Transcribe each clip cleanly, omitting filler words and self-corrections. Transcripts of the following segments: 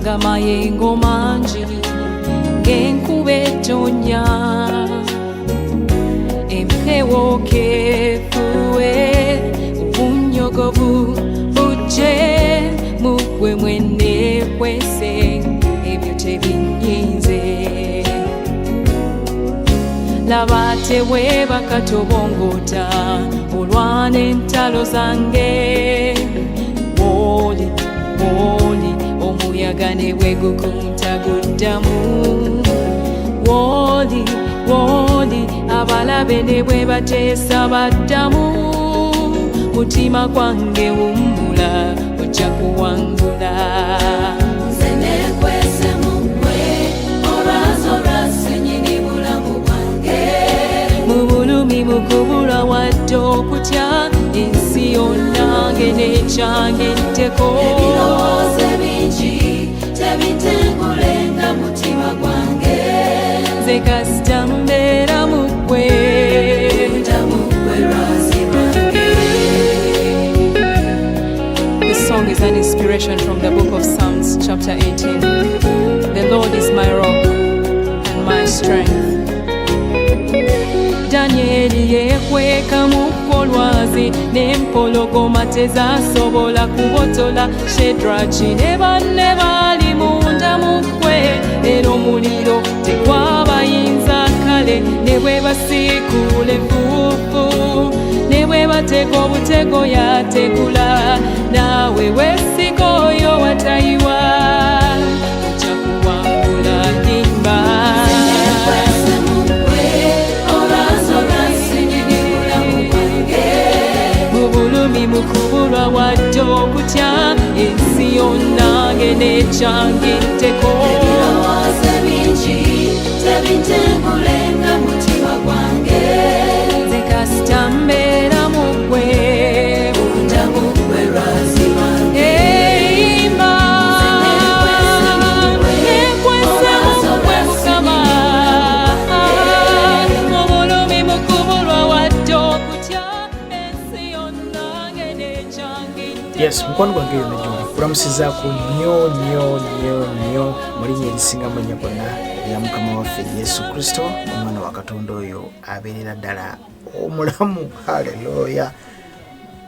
ngamayengo mangi ng'enkuba ettonya empewo kefuwe obunyogovu bujje mugwe mwene kwese ebyo tebinyinze laba teweeba katobongota olwana entalo zange woli omuyaga ne bwe gukunta guddamu woli abalabe ne bwe bateesa baddamu mutima gwange wummula ojja kuwangula nze nekwese mugwe olwazolwasi nyini bulamu bwange mu bulumi mukubulwa wadde okutya ensi yonna ng'enekyange nteko ebirowoozo bingi tebitengulenga mutima gwange nze kasita mbeera mugwe lwazi lwange. This song is an inspiration from the book of Psalms chapter 18. The Lord is my rock and my strength. Danieli yekweka mu lwazi n'empologoma tezasobola kubotola Shedraki ne banne baali munda mukwe era omuliro tegwabayinza kale ne bwe basiikuula enfuufu ne bwe bateeka obutego yategula naawe weesiga oyo watayiwa ojja kuwangula limba mukubulwa wadde okutya ensi yonna ng'enekyange nteko ebirowoozo bingi tebitengulenga mutima gwange nze kasita mbeera mugwe munda mugwe lwazi lwange eyimba nekwesa mugwe Mukama obulumi mukubulwa wadde okutya Yes, mukwano gwange yonna gy'oli kulamusizaako nnyo mu linnya erisinga amannya gonna erya Mukama waffe Yesu Kristo omwana wa Katonda oyo abeerera ddala omulamu. Haleluya.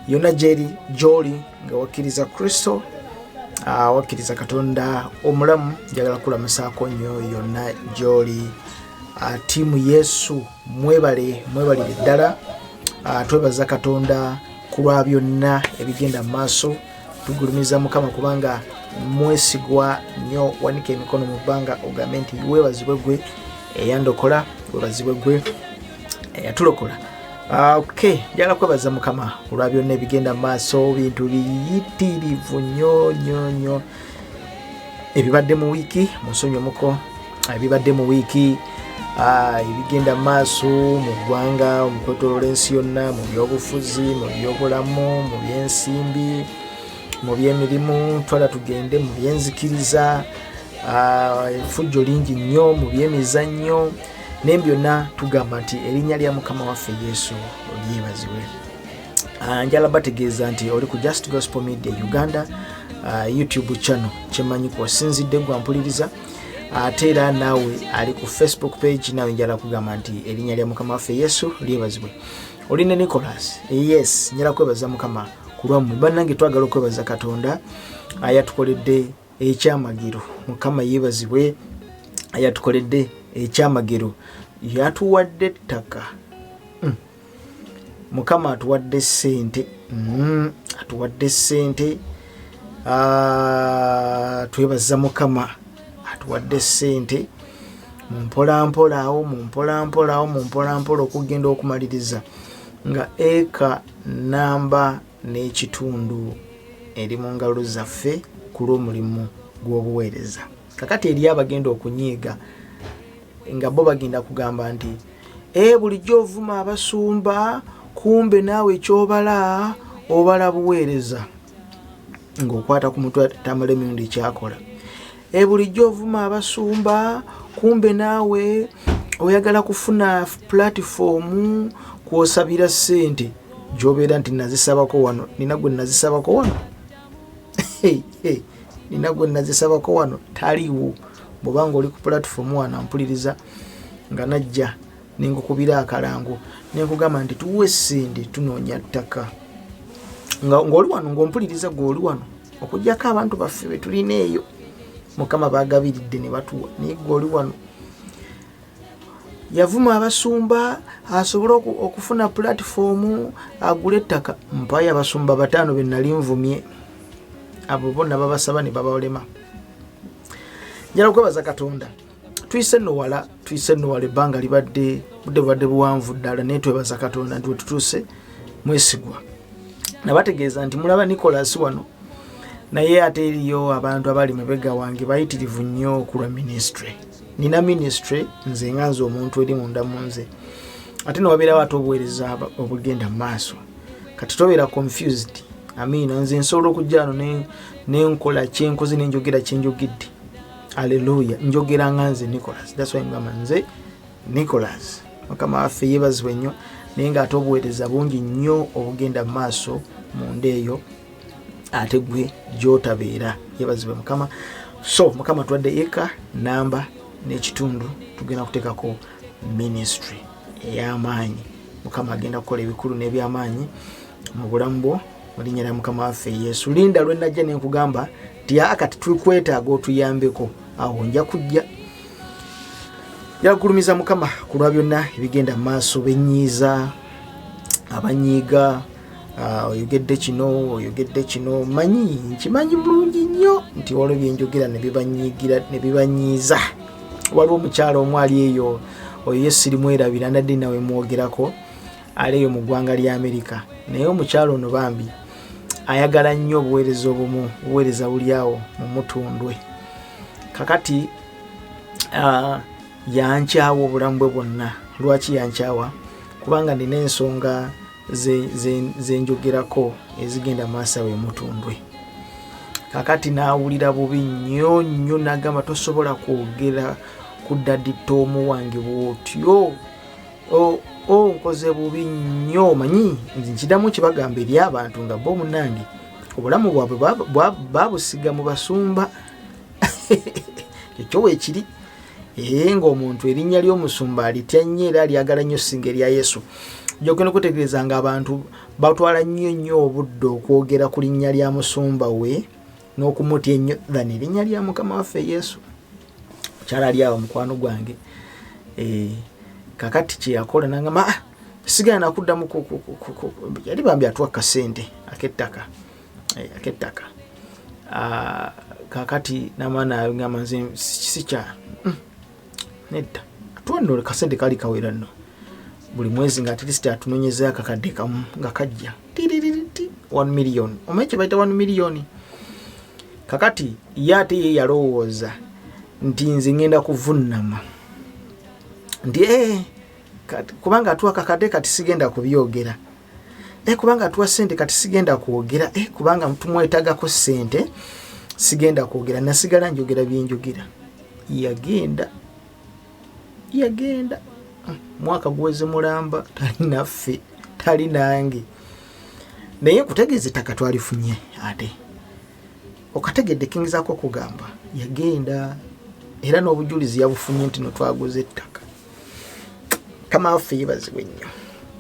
Yonna gy'oli nga wakkiriza Kristo wakkiriza Katonda omulamu, njagala kulamusaako nnyo yonna gy'oli. Ttiimu Yesu mwebalire ddala. Twebaza Katonda kulwa byonna ebigenda maaso. Tugulumiza Mukama kubanga mwesigwa nnyo. Wanika emikono mu bbanga ogambe nti weebazibwe gwe eyandokola, weebazibwe gwe eyatulokola. Okay, njagala kwebaza Mukama kulwa byonna ebigenda maaso, bintu biyitirivu nnyo ebibadde mu wiiki. Musonyimuko ebibadde mu wiiki ebigenda maaso mu ggwanga, mu kwetooloola ensi yonna, mu byobufuzi, mu byobulamu, mu byensimbi, mu byemirimu, twala tugende mu byenzikiriza, effujjo lingi nnyo mu byemizannyo, naye byonna tugamba nti erinnya lya Mukama waffe Yesu lyebazibwe. Njala bategeeza nti oli ku Just Gospel Media Uganda YouTube channel kyemanyi kwasinzidde gwampuliriza. Ate era naawe ali ku Facebook page nawe njala kugamba nti erinnya lya Mukama waffe Yesu lyebazibwe. Oli ne Nicholas. Yes, njala kwebaza Mukama kulwammwe. Bannange twagala okwebaza Katonda ayatukoledde ekyamagiro. Mukama yeebazibwe ayatukoledde ekyamagiro. Yatuwadde ettaka. Mukama atuwadde ssente. Atuwadde ssente. Twebaza Mukama atuwadde ssente mumpolampola okugenda okumaliriza nga eka namba n'ekitundu eri mu ngalo zaffe ku lw'omulimu gw'obuweereza. Kakati eri abagenda okunyiiga nga bo bagenda kugamba nti bulijjo ovuma abasumba kumbe naawe ekyobala obala buweereza ng'okwata ku mutwe tamala emirundi kyakola. Bulijjo ovuma abasumba kumbe naawe oyagala kufuna platform kwosabira ssente gy'obeera nti nazisabako wano, nina gwe nazisabako wano. nina gwe nazisabako wano taliwo. Bwobanga oli ku platform wano mpuliriza nga najja nengukubira akalango nenkugamba nti tuwe sente tunoonya ttaka ng'oli wano ng'ompuliriza gw'oli wano okujjako abantu baffe be tulina eyo Mukama baagabiridde ne batuwa naye gw'oli wano yavuma abasumba asobole okufuna platform agule ettaka mpayo abasumba 5 be nali nvumye abo bonna babasaba ne babalema. Njala kwebaza Katonda tuyise nno wala ebbanga libadde buwanvu ddala naye twebaza Katonda nti wetutuuse mwesigwa. Nabategeeza nti mulaba Nicholas wano naye ate eriyo abantu abali mabega wange bayitirivu nnyo okulwa ministry. Nina ministry nze nganze omuntu eri munda mu nze ate nowabeerawo ate obuweereza obugenda mu maaso kati tobeera confused. Amina nze nsobola okujja ano nenkola kyenkoze nenjogera kyenjogedde. Hallelujah. Njogera nganze Nicholas. That's why ngamba nze Nicholas. Mukama waffe yeebazibwe nnyo naye ng'ate obuweereza bungi nnyo obugenda mu maaso mu ndeeyo ate gwe gy'otabeera. Yeebazibwe Mukama. So Mukama tuwadde eka namba n'ekitundu tugenda kuteekako ministry ey'amaanyi. Mukama agenda kukola ebikulu n'ebyamaanyi mu bulamu bwo mu linnya lya Mukama waffe Yesu. Linda lwe najja ne nkugamba nti akati tukwetaaga otuyambeko awo nja kujja. Yagulumiza Mukama ku lwa byonna ebigenda mu maaso benyiiza abanyiiga oyogedde kino manyi nkimanyi bulungi nnyo nti waliwo byenjogera ne bibanyiiza. Waliwo omukyalo omwali eyo oyo Yesu mwerabira nadde nawe mwogerako ali eyo mu ggwanga lya Amerika naye omukyalo ono bambi ayagala nnyo obuweereza obumu obuweereza buli awo mu mutundwe. Kakati yankyawa obulamu bwe bwonna. Lwaki yankyawa? Kubanga nina ensonga zenjogerako ezigenda maaso awo emutundwe. Kakati naawulira bubi nnyo n'agamba tosobola kwogera ku daddy Tom wange bw'otyo nkoze bubi nnyo. Manyi nkidamu kibagamba eri abantu nga bo munange obulamu bwabwe babusiga mu basumba. Ekyo weekiri ng'omuntu erinnya ly'omusumba alitya nnyo era alyagala nnyo singa erya Yesu. Gyogenda okutegeeza nga abantu batwala nnyo obudde okwogera ku linnya lya musumba we n'okumutya ennyo ddani erinnya lya Mukama waffe Yesu. Mukyala ali awo mukwano gwange kakati kye yakola n'angamba sigala nakuddamu yali bambi atuwa kasente akettaka kakati n'amaana ngamba nze sikya nedda atuwa nno kasente kali kawera nno buli mwezi nga at least atunonyeza akakadde kamu nga kajja 1 million omanyi kye bayita 1 million. Kakati ye ate ye yalowooza nti nze ngenda kuvunnama nti kubanga atuwa kakadde kati sigenda kubyogera kubanga atuwa sente kati sigenda kwogera kubanga tumwetagako sente sigenda kwogera nasigala njogera byenjogera. Yagenda mwaka guweze mulamba talinaffe tali nange naye kutegeeza ettaka twalifunye ate okategedde kingizaako kugamba yagenda era n'obujulizi yabufunye nti notwaguza ettaka. Mukama waffe yeebazibwe nnyo.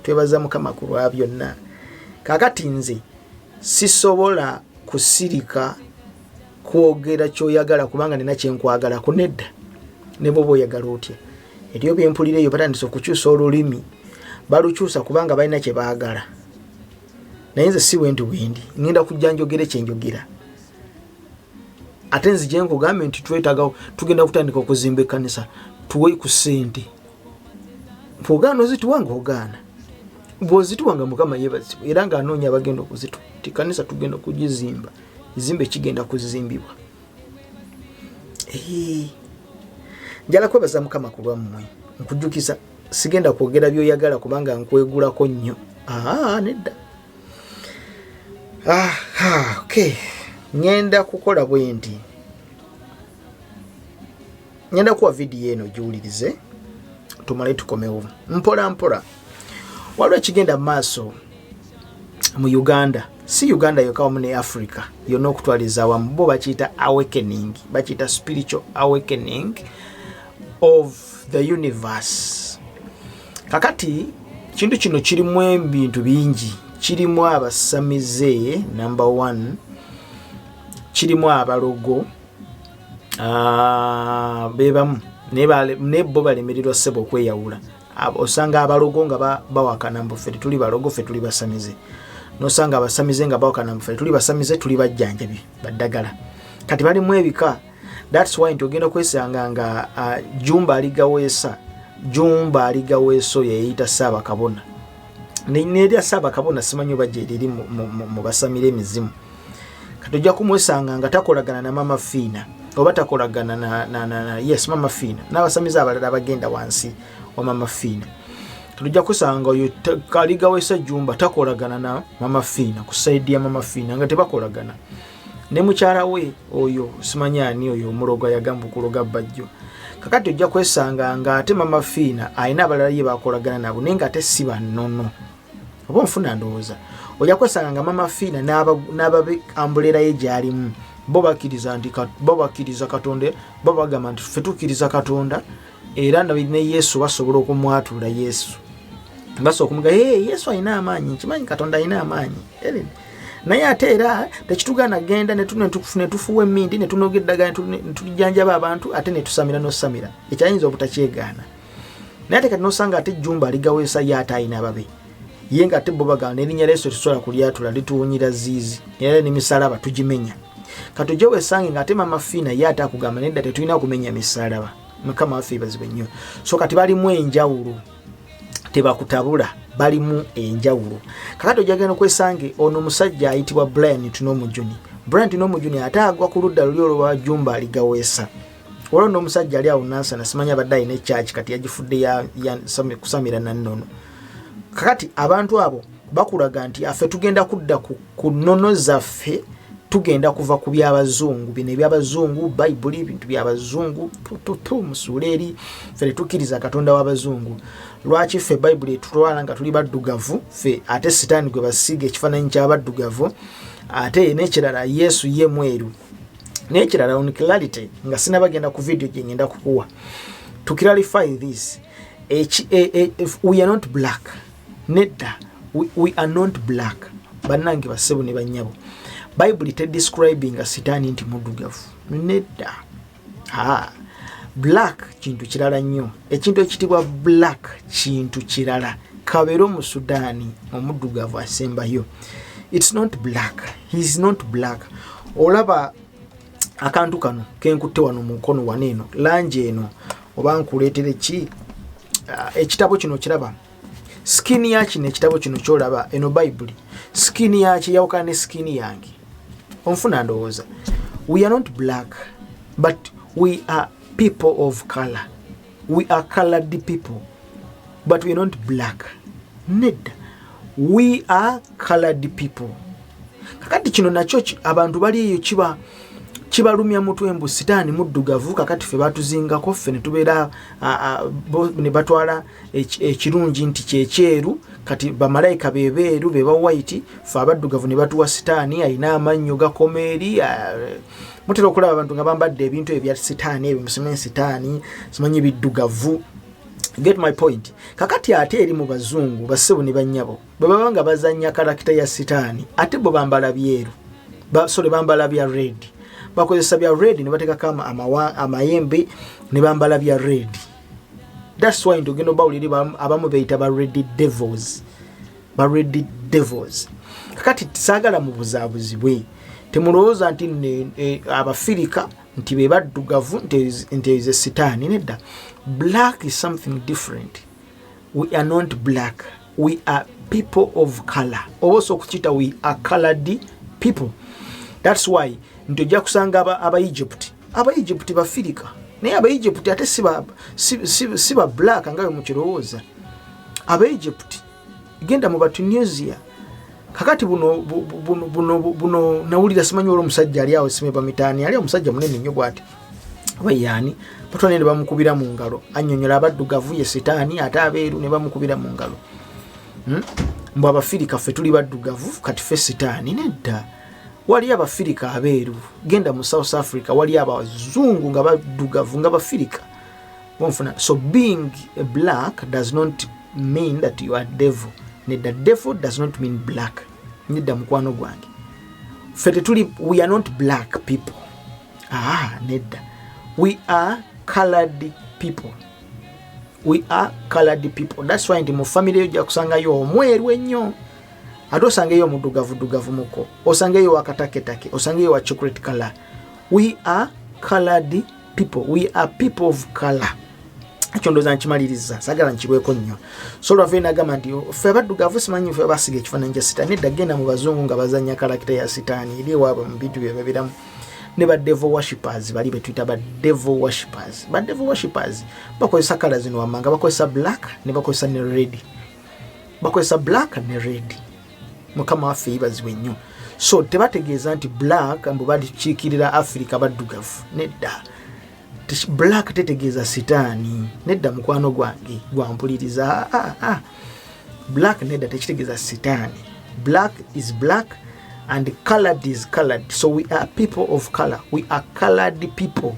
Twebaza Mukama ku lwa byonna. Kakati nze sisobola kusirika kwogera kyoyagala kubanga nina kyenkwagala kunedda ne bwoba oyagala otya. Eriyo byempulira eyo batandise okukyusa olulimi balukyusa kubanga balina kye baagala naye nze si wendi ngenda kujja njogere kyenjogera. Ate nze gye nkugambye nti tugenda kutandika okuzimba ekkanisa tuwe ku ssente. Bw'ogaana ozituwanga ogaana bw'ozituwanga Mukama yeebazibwe era ng'anoonya abagenda okuzituwa ti kkanisa tugenda kugizimba izimbe kigenda kuzimbibwa. Njala kwebaza Mukama ku lwammwe nkujjukiza sigenda kwogera byoyagala kubanga nkwegulako nnyo. Nedda. Okay. Ngenda kukola bwe nti ngenda kuwa vidiyo eno giwulirize tumale tukomewo mpola. Waliwo ekigenda mu maaso mu Uganda si Uganda yokka wamu ne Africa yonna okutwaliza wamu bo bakiyita awakening, bakiyita spiritual awakening of the universe. Kakati kintu kino kirimu ebintu bingi, kirimu Obusamizze number 1, kirimu abalogo bebamu ne bo balemererwa ssebo okweyawula. Osanga abalogo nga bawakana mbu ffe tuli balogo, ffe tuli Obusamizze. Nosanga Obusamizze nga bawakana mbu ffe tuli Obusamizze, tuli bajjanjabi baddagala. Kati balimu ebika. That's why ntogenda kwesanga nga Jumba aligaweeso yeyita Ssaabakabona. Nerya Ssaabakabona simanyi oba gye liri mu basamira emizimu. Kati ojja kumwesanga nga takolagana na Mama Fiina oba takolagana na yes Mama Fiina n'Abasamizze abalala bagenda wansi wa Mama Fiina. Tujja kusanga oyo aligaweesa Jumba takolagana na Mama Fiina ku side ya Mama Fiina nga tebakolagana. Ne mukyala we oyo simanyi ani oyo omulogo yagamba okuloga bajjo. Kakati ojja kwesanga nga ate Mama Fiina alina abalala ye bakolagana nabo naye nga ate si bannono. Oba nfuna ndowooza. Ojja kwesanga nga Mama Fiina n'ababe ambulera ye gy'alimu bo bakkiriza Katonda, bo bagamba nti ffe tukkiriza Katonda era ne Yesu basobola okumwatula Yesu. Basobola okumuga Yesu alina amaanyi, nkimanyi Katonda alina amaanyi. Naye ate era tekitugaana genda ne tufuwa emmindi ne tunoga eddagala ne tujjanjaba abantu ate ne tusamira n'osamira. Ekyayinza obutakyegaana. Naye ate kati n'osanga ate Jumba aligaweesa ye ate alina ababe. Ye nga ate bo bagamba n'erinnya Yesu tusobola kulyatula lituwunyira ziizi era n'emisalaba tugimenya. Kati ojja weesange nga ate Mama Fiina ye ate akugamba nedda tetulina kumenya misalaba. Mukama waffe bazibe nnyo. So kati balimu enjawulo. Tebakutabula, balimu enjawulo. Kakati ojjagenda kwesange ono omusajja ayitibwa Byona Yesu ate agwa ku ludda luli olwa Jumba aligaweesa. Olwo no omusajja ali awo Nansana simanyi abadde alina church kati yagifudde ya kusamira na Noono. Kakati abantu abo bakulaga nti affe tugenda kudda ku nnono zaffe, tugenda kuva ku by'Abazungu. Bino eby'Abazungu, Bayibuli, ebintu by'Abazungu, musuleeri, ffe tukkiriza Katonda w'Abazungu. Lwaki ffe Bayibuli etutwala nga tuli baddugavu, ffe ate Sitaani gwe basiiga ekifaananyi ky'abaddugavu, ate n'ekirala Yesu ye mweru. N'ekirala on clarity nga sinabagenda ku video gye ngenda kukuwa. To clarify this, we are not black. Nedda, we are not black. Bannange bassebo ne bannyabo. Bible te describing a Sitaani nti muddugavu. Nedda. Black kintu kirala nnyo. Ekintu ekitibwa black kintu kirala. Kabeera mu Sudaani omuddugavu asembayo. It's not black. He's not black. Olaba akantu kano kenkutte wano mu mukono waneeno langi eno oba nkuleetere ki ekitabo kino kiraba skin yaki n'ekitabo kino kyolaba eno Bible skin yaki yawukana ne skin yange onfuna ndowooza. We are not black but we are people of color. We are colored people but we are not black. Nedda, we are colored people. Kakati kino nakyo abantu bali eyo kibalumya mutwe mbu Sitaani muddugavu kakati ffe batuzingako ffe ne tubeera ne batwala ekirungi nti kyekyeru kati bamalayika bebeeru beba white ffe abaddugavu ne batuwa Sitaani alina amannyo gakomeeri. Mutera okulaba abantu nga bambadde ebintu ebya Sitaani ebyo musimanyi Sitaani simanyi biddugavu. Get my point. Kakati ate eri mu bazungu bassebo ne bannyabo bwe baba nga bazannya karakita ya Sitaani ate bo bambala byeru bambala bya red. Bakozesa bya red ne batekako amayembe ne bambala bya red. That's why ndogenda bawuliri abamu beeyita ba red devils. Kakati saagala mu buzaabuzibwe temulowooza nti Abafirika nti be baddugavu nti ze Sitaani. Nedda, black is something different. We are not black. We are people of color. Also kuchita we are colored people. That's why ntojja kusanga Aba-Egypt Bafirika naye Aba-Egypt ate si ba black nga mu kirowooza. Aba-Egypt genda mu Tunisia. Kakati buno nawulira simanyi olwo omusajja ali awo simeba mitaani ali omusajja munene nnyo bw'ati bayani batwala ne bamukubira mu ngalo annyonnyola abaddugavu ye Sitaani ate abeeru ne bamukubira mu ngalo. mbu abafirika ffe tuli baddugavu kati ffe sitaani. Nedda, wali abafirika abeeru. Genda mu South Africa wali abazungu nga baddugavu nga bafirika. So being a black does not mean that you are devil. Nedda, devil does not mean black. Nedda mukwano gwange, ffe tetuli, we are not black people. Nedda, we are colored people. We are colored people. That's why ndi mu family ojja kusangayo omweru ennyo, ate osangeyo omuddugavu muko, osangeyo wakataketake, osangeyo wa chocolate color. We are colored people. We are people of color. Ekyo ndooza nkimaliriza, sagala nkibweko nnyo. So lwava nagamba nti ffe abaddugavu simanyi ffe basiga ekifaananyi kya sitaani. Nedda, genda mu bazungu nga bazannya karakita ya sitaani eri ewaabwe mu bintu bye babiramu. Ne ba devil worshippers bali betuyita ba devil worshippers. Ba devil worshippers bakozesa kala zino wammanga, bakozesa black ne bakozesa ne red. Bakozesa black ne red. Mukama waffe yibazibwe nnyo. So tebategeeza nti black mbu balikiikirira Africa baddugavu. Nedda, black tetegeeza sitaani. Nedda mukwano gwange gwampuliriza. Black nedda tekitegeeza sitaani. Black is black and colored is colored. So we are people of color. We are colored people.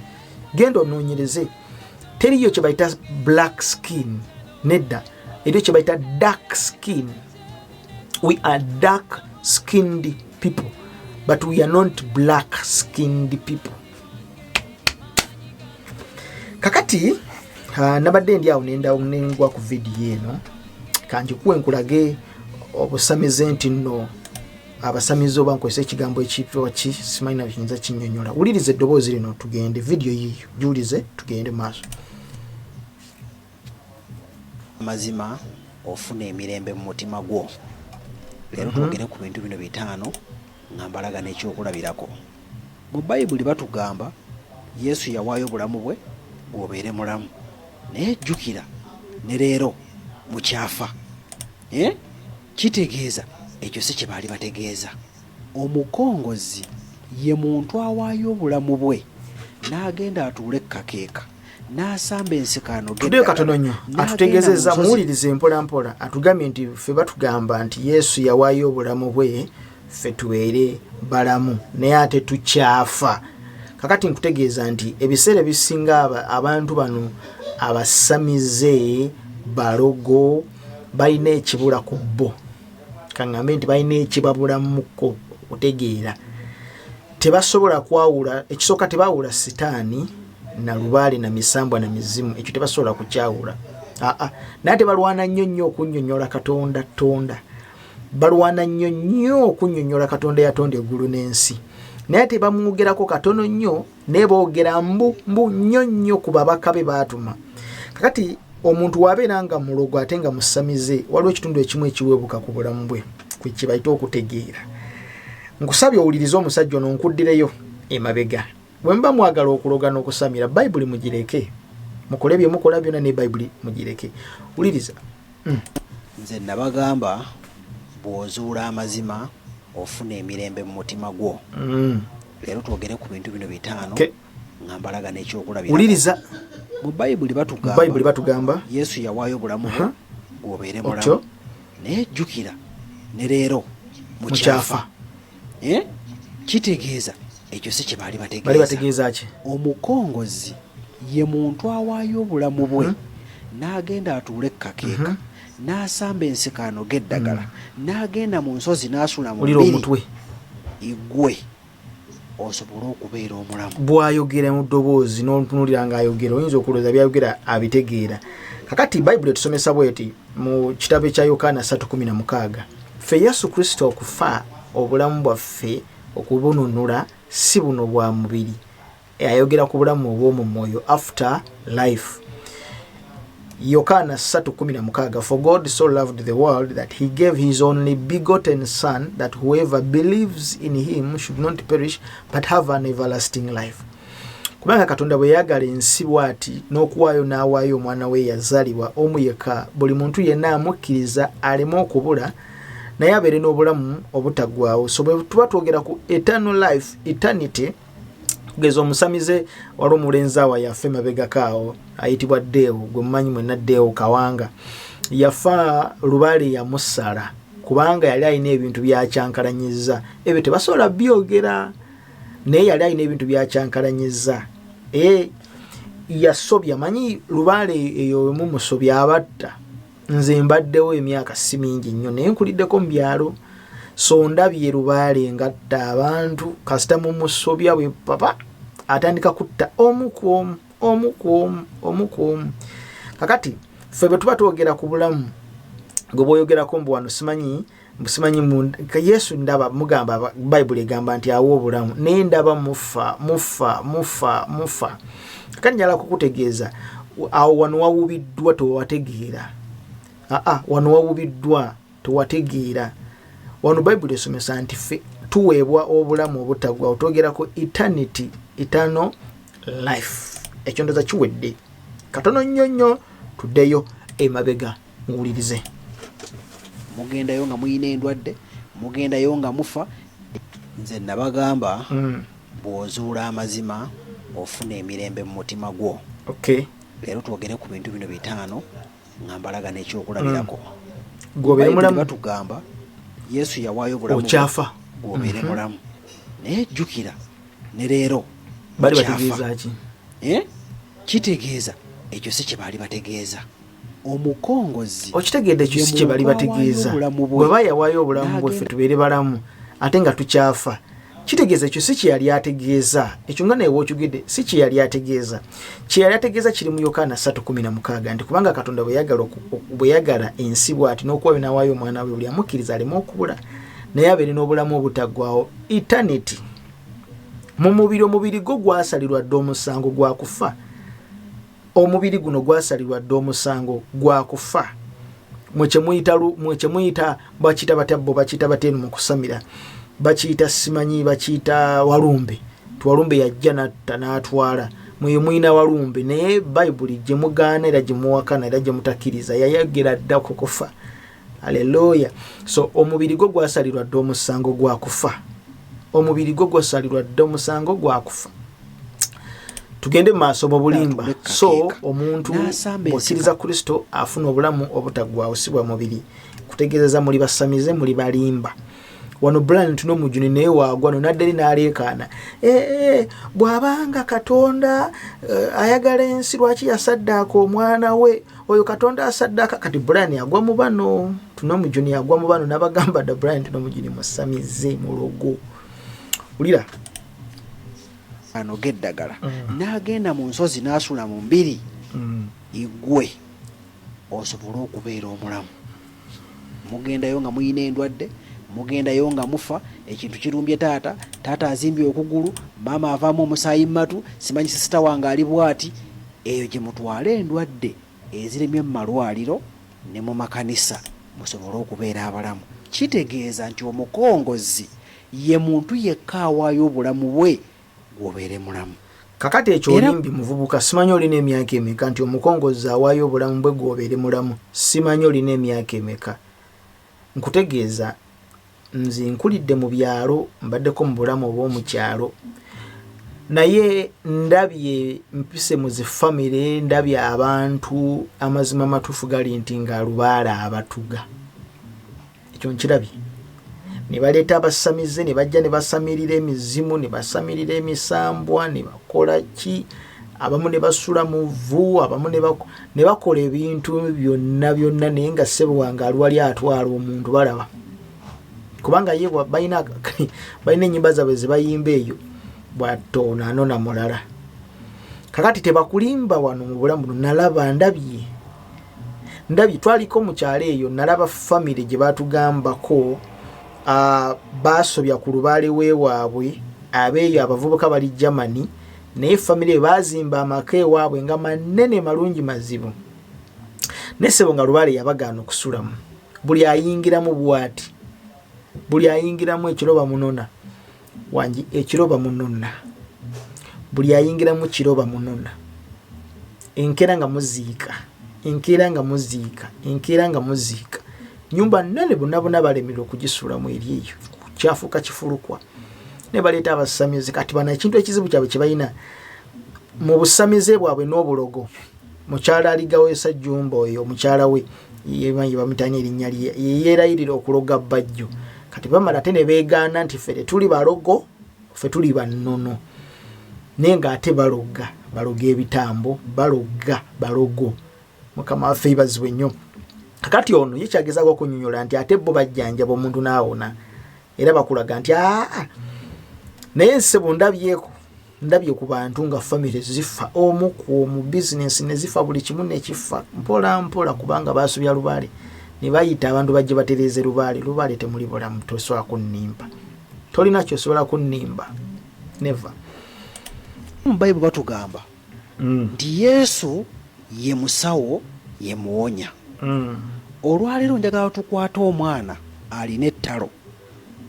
Gendo noonyereze, teriyo kye bayita black skin. Nedda, eriyo kye bayita dark skin. We are dark skinned people, but we are not black skinned people. Kakati nabadde ndi awo nengwa ku video eno, kanjikuwe nkulage Obusamizze nti nno abasamizi oba nkozesa ekigambo ekitwa ki simanyi na kiyinza kinnyonnyola. Wuliriza eddoboozi lino tugende, video yiyo giwulize tugende maaso. Mazima ofuna emirembe mu mutima gwo. Leero twogere ku bintu bino bitaano nga mbalaga n'ekyokulabirako. Mu Bayibuli batugamba Yesu yawaayo obulamu bwe bw'obeere mulamu. Naye jjukira ne leero mukyafa. Kitegeeza ekyo si kye baali bategeeza. Omukongozi ye muntu awaayo obulamu bwe n'agenda atuule ekkakeeka n'asamba ensikaano tudde katono nnyo atutegeezezza, muwulirize mpola mpola. Atugambye nti ffe batugamba nti Yesu yawaayo obulamu bwe ffe tubeere balamu naye ate tukyafa. Kakati nkutegeeza nti ebiseera ebisinga abantu bano abasamize balogo balina ekibula ku bo. Kaŋŋambe nti balina ekibabulamuko okutegeera. Tebasobola kwawula, ekisooka tebaawula sitaani na lubaale na misambwa na mizimu, ekyo tebasobola kukyawula. Naye tebalwana nnyo okunnyonnyola Katonda tonda. Balwana nnyo okunnyonnyola Katonda yatonda eggulu n'ensi. Naye tebamwogerako katono nnyo, naye boogera mbu nnyo ku babaka be baatuma. Kakati omuntu wabeera nga mulogo ate nga musamize, waliwo ekitundu ekimu ekiweebuka ku bulamu bwe kwe bayita okutegeera. Nkusabye owulirize omusajja ono nkuddireyo emabega. Bwe mba mwagala okuloga n'okusamira, Bayibuli mugireke. Mukole bye mukola byonna ne Bayibuli mugireke. Wuliriza. Nze nabagamba bw'ozuula amazima ofuna emirembe mu mutima gwo. Leero twogere ku bintu bino bitaano nga mbalaga n'ekyokulabirako. Wuliriza. Mu Bayibuli batugamba Yesu yawaayo obulamu bwe bw'obeere mulamu. Naye jjukira ne leero mukyafa. Kitegeeza ekyo si kye baali bategeeza ki? Omukongozi ye muntu awaayo obulamu bwe n'agenda atuule ekkakeeka n'asamba ensikaano g'eddagala n'agenda mu nsozi n'asula mu omutwe igwe osobole okubeera omulamu. Bw'ayogera mu ddoboozi n'ontunuulira ng'ayogera oyinza okulowooza byayogera abitegeera. Kakati Bayibuli etusomesa bweti mu kitabo kya Yokaana 3:16, ffe Yesu Kristo okufa obulamu bwaffe okubununula si buno bwa mubiri. Ayogera ku bulamu obw'omu mwoyo, after life. Yokaana 3:16, for God so loved the world that he gave his only begotten son, that whoever believes in him should not perish but have an everlasting life. Kubanga Katonda bwe yagala ensi bw'ati n'okuwaayo n'awaayo omwana we yazaalibwa omu yekka, buli muntu yenna amukkiriza aleme okubula naye abeere n'obulamu obutaggwaawo. So bwe tuba twogera ku eternal life, eternity, kugeza omusamize wali omulenzi awo yafa emabegakaawo ayitibwa Deo, gwe mumanyi mwenna Deo Kawanga. Yafa lubaale yamusala kubanga yali alina ebintu byakyankalanyiza ebyo tebasobola byogera naye yali alina ebintu byakyankalanyiza yasobya manyi lubaale eyo mumusobya abatta nze mbaddewo emyaka si mingi nnyo naye nkuliddeko mu byalo so ndabye lubaale ngatta abantu kasita mumusobya bwe papa atandika kutta omu ku omu kakati ffe bwe tuba twogera ku bulamu gwe bwoyogerako mbu wano simanyi Yesu ndaba mugamba Bayibuli egamba nti awo obulamu naye ndaba mufa kandi njala kukutegeeza awo wano wawubiddwa tewategeera wano wawubiddwa tewategeera wano Bayibuli esomesa nti ffe tuweebwa obulamu obutagwa otwogerako eternity eternal life ekyo ndoza kiwedde katono nnyo tuddeyo emabega muwulirize mugendayo nga muyina endwadde mugendayo nga mufa nze nabagamba bw'ozuula amazima ofuna emirembe mu mutima gwo leero twogere ku bintu bino 5 nga mbalaga n'ekyokulabirako batugamba Yesu yawaayo obulamu okyafa gwobeere mulamu naye jjukira ne leero bali bategeeza ki kitegeeza ekyo si kye baali bategeeza omukongozi okitegedde ekyo si kye bali bategeeza bwe bayawaayo obulamu bweffe tubeere balamu ate nga tukyafa kitegeeza ekyo si kye yali ategeeza ekyo nga naye wookigedde si kye yali ategeeza kye yali ategeeza kiri mu Yokaana 3:16 nti kubanga Katonda bwe yagala ensi bw'ati n'okuwa n'awaayo omwana we buli amukkiriza aleme okubula naye abeere n'obulamu obutaggwaawo eternity mu omubiri gwo gwasalirwa dde omusango gwa kufa omubiri guno gwasalirwa dde omusango gwa kufa mwekimuyita bakiyita batabbo bakiyita bateenu mu kusamira bakiyita simanyi bakiyita walumbe tuwalumbe yajja natta n'atwala mwina walumbe naye Bayibuli gye mugaana era gye muwakana era gye mutakkiriza yayogera dda ku kufa haleluya so omubiri gwo gwasalirwa dde omusango gwa kufa omubiri gwo gwasalirwa dde omusango gwa kufa tugende mu maaso mu bulimba so omuntu bw'okkiriza Kristo afuna obulamu obutaggwaawo si bwa mubiri kutegeezeza muli basamize muli balimba wano Brian tuno mujuni naye waagwa no naddali n'aleekaana bw'abanga Katonda ayagala ensi lwaki yasaddaaka omwana we oyo Katonda asaddaaka kati Brian yagwa mu bano tuno mujuni yagwa mu bano n'abagamba dda Brian tuno mujuni musamize mulogo ulira anoga eddagala n'agenda mu nsozi n'asula mu mbiri igwe osobole okubeera omulamu mugendayo nga muyina endwadde mugendayo nga mufa ekintu kirumbye taata azimbye okugulu maama avaamu omusaayi matu simanyi sisita wange ali bwati eyo gye mutwala endwadde eziremye mu malwaliro ne mu makanisa musobole okubeera abalamu kitegeeza nti omukongozi ye muntu yekka awaayo obulamu bwe gwobeere mulamu kakati ekyo olimbi muvubuka simanyi olina emyaka emeka nti omukongozi awaayo obulamu bwe gwobeere mulamu simanyi olina emyaka emeka nkutegeeza nze nkulidde mu byalo mbaddeko mu bulamu obw'omukyalo naye ndabye mpise mu zifamire ndabye abantu amazima amatuufu gali nti nga lubaala abatuga ekyo nkirabye ne baleeta abasamize ne bajja ne basamirira emizimu ne basamirira emisambwa ne bakola ki abamu ne basula mu vvu abamu ne bakola ebintu byonna naye nga ssebo wange alwali atwala omuntu balaba kubanga ye balina ennyimba zaabwe ze bayimba eyo bwatoonanona mulala kakati tebakulimba wano mu bulamu nalaba ndabye twaliko mu kyalo eyo nalaba famire gye batugambako basobya ku lubaale weewaabwe abeeyo abavubuka bali Germany naye famire bazimba amaka ewaabwe nga manene malungi mazibu nesebo nga lubaale yabagaana okusulamu buli ayingiramu bwati buli ayingiramu ekiroba munona wangi ekiroba munona buli ayingiramu kiroba munona enkera nga muziika nyumba nene bonna balemererwa okugisulamu eri eyo kyafuuka kifulukwa ne baleeta abasamize kati bana ekintu ekizibu kyabwe kye balina mu busamize bwabwe n'obulogo mukyala aligaweesa jjumba oyo mukyala we yebanyi bamutanya erinnya lye yeerayirira okuloga bajjo kati bamala ate ne beegaana nti ffe tuli balogo ffe tuli bannono naye nga ate baloga ebitambo balogo Mukama waffe ibazibwe nnyo kakati ono yekyagezako okunyonyola nti ate bo bajjanjaba omuntu n'awona era bakulaga nti naye nsebo ndabye ku bantu nga famire zifa omu ku bizinesi ne zifa buli kimu nekifa mpola mpola kubanga baasubya lubaale ne bayita abantu bajje batereeze lubaale temuli bulamu tosobola kunnimba tolina kyosobola kunnimba never. Mu Bayibuli batugamba nti Yesu ye musawo ye muwonya. Olwaleero njagala tukwata omwana alina ettalo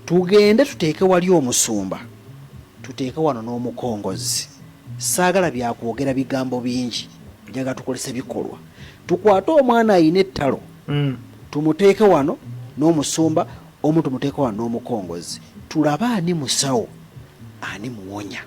tugende tuteeke wali omusumba tuteeke wano n'omukongozi. Saagala byakwogera bigambo bingi njagala tukolese bikolwa. Tukwate omwana alina ettalo tumuteeke wano n'omusumba omu tumuteeke wano n'omukongozi tulabe ani musawo ani muwonya.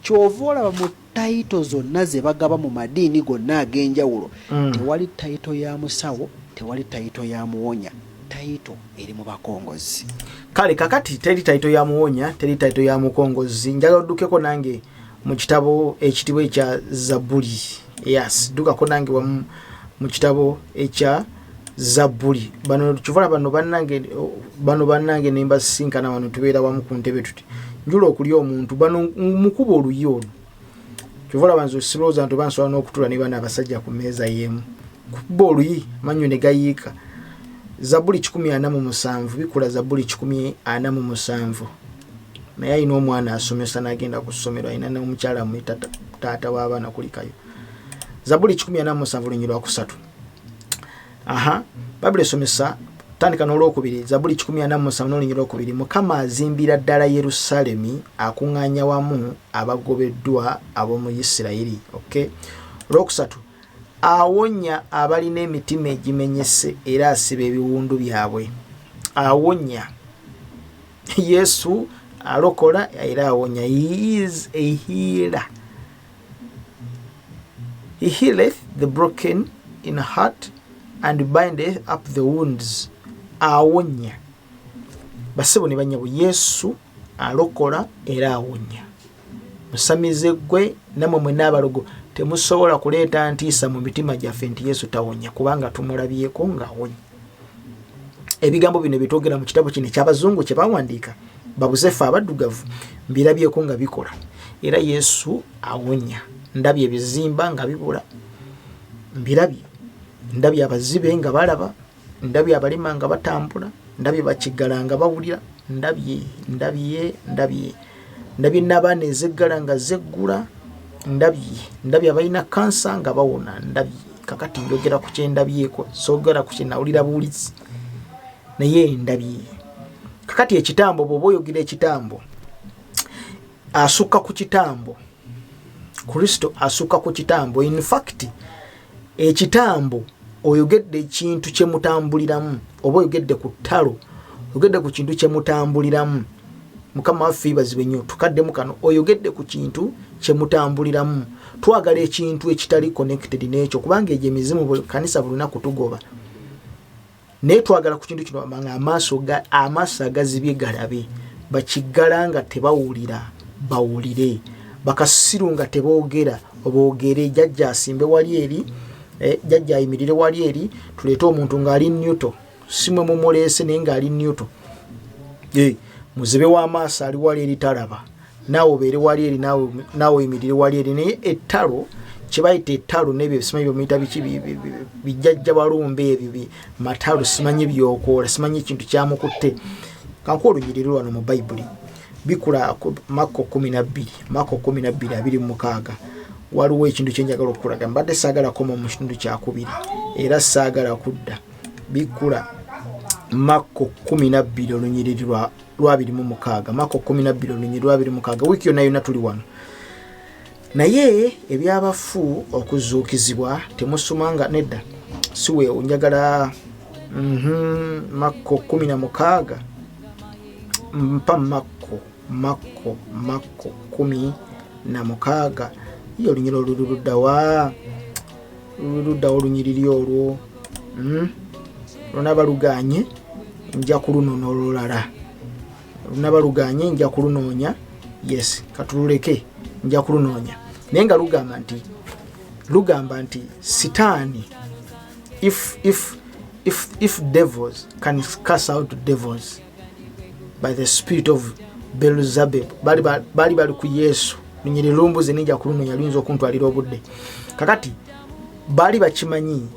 Kyova olaba mu tayito zonna ze bagaba mu madiini gonna ag'enjawulo tewali tayito ya musawo tewali tayito ya muwonya, tayito eri mu bakongozi. Kale kakati teri tayito ya muwonya teri tayito ya mukongozi njagala oddukeko nange mu kitabo ekitibwa ekya Zabbuli. Yes, ddukako nange mu kitabo ekya Zabbuli. Bano kivala bano bannange ne mbasinkana wano tubeera wamu ku ntebe tuti njula okulya omuntu bano mukuba oluyi ono kivala banzo siroza nto banswala n'okutula ne bana abasajja ku mmeeza y'emu kuba oluyi manyo ne gayiika. Zabbuli 147 bikula Zabbuli 147 naye ayina omwana asomesa n'agenda ku ssomero ayina n'omukyala amuyita taata w'abaana kulikayo. Zabbuli 147 lunyiri lwa 3. Babuli esomesa tandika n'olwokubiri. Zabbuli 147 n'olunyiri lwokubiri. Mukama azimbira ddala Yerusaalemi akuŋŋaanya wamu abagobeddwa ab'omu Isirayiri. Okay. Olwokusatu awonya abalina emitima egimenyese era asiba ebiwundu byabwe. Awonya. Yesu alokola era awonya. He is a healer. He healeth the broken in heart and bindeth up the wounds. Awonya. Basebo ne banyabo Yesu alokola era awonya. Obusamizze gwe namwe mwenna abalogo temusobola kuleeta ntiisa mu mitima gyaffe nti Yesu tawonya kubanga tumulabyeko ng'awonya. Ebigambo bino bitwogera mu kitabo kino eky'Abazungu kye bawandiika babuze ffe abaddugavu mbirabyeko nga bikola era Yesu awonya. Ndabye ebizimba nga bibula ndabye abazibe nga balaba ndabye abalima nga batambula ndabye bakiggala nga bawulira ndabye n'abaana ezeggala nga zeggula ndabye abalina kansa nga bawona ndabye kakati njogera ku kye ndabyeko soogera ku kye nawulira buwulizi naye ndabye kakati ekitambo bw'oba oyogera ekitambo asukka ku kitambo. Kristo asukka ku kitambo. In fact ekitambo oyogedde ekintu kye mutambuliramu oba oyogedde ku ttalo oyogedde ku kintu kye mutambuliramu. Mukama waffe ibazibwe nnyo tukaddemu kano oyogedde ku kintu kye mutambuliramu. Twagala ekintu ekitali connected n'ekyo kubanga egyo emizimu buli kanisa buli lunaku tugoba naye twagala ku kintu kino amaaso agazibye galabe bakiggala nga tebawulira bawulire bakasiru nga teboogera oboogere. Jjajja asimbe wali eri jjajja ayimirire wali eri tuleete omuntu ng'ali Newto simwe mumuleese naye ng'ali Newto muzibe w'amaaso ali wali eri talaba naawe obeere wali eri naawe oyimirire wali eri naye ettalo kye bayita ettalo n'ebyo simanyi bamuyita biki bijjajja balumbe ebyo matalo simanyi byokoola simanyi ekintu kyamukutte. Kankuwa olunyiriri lwano mu Bayibuli bikula Mako 12:26 waliwo ekintu kyenjagala okukulaga mbadde saagala koma mu kitundu kyakubiri era saagala kudda. Bikula Mako 12 olunyiriri lwa 26. Mako 12 olunyiriri lwa 26. Wiiki yonna tuli wano naye ebyabafu okuzuukizibwa temusomanga nedda siwe onjagala Mako 16 mpa Mako 16 iyo olunyiriri oluluddawa olunyiriri olwo lunabaluganye nja kulunona olulala, lunabaluganye nja kulunoonya, yes katululeke nja kulunoonya. Naye nga lugamba nti sitaani, if devils can cast out devils by the spirit of Beelzebub, bali ku Yesu lunyiri lumbuzi ninja kulunoonya luyinza okuntwalira obudde. Kakati bali bakimanyi